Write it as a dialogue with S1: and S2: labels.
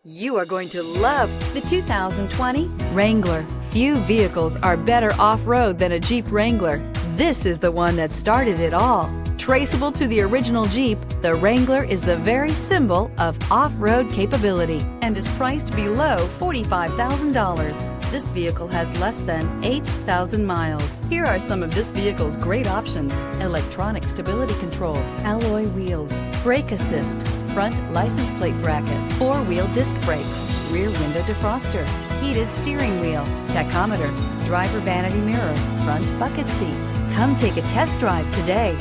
S1: You are going to love the 2020 Wrangler. Few vehicles are better off-road than a Jeep Wrangler. This is the one that started it all. Traceable to the original Jeep, the Wrangler is the very symbol of off-road capability and is priced below $45,000. This vehicle has less than 8,000 miles. Here are some of this vehicle's great options: electronic stability control, alloy wheels, brake assist, front license plate bracket, four-wheel disc brakes, rear window defroster, heated steering wheel, tachometer, driver vanity mirror, front bucket seats. Come take a test drive today.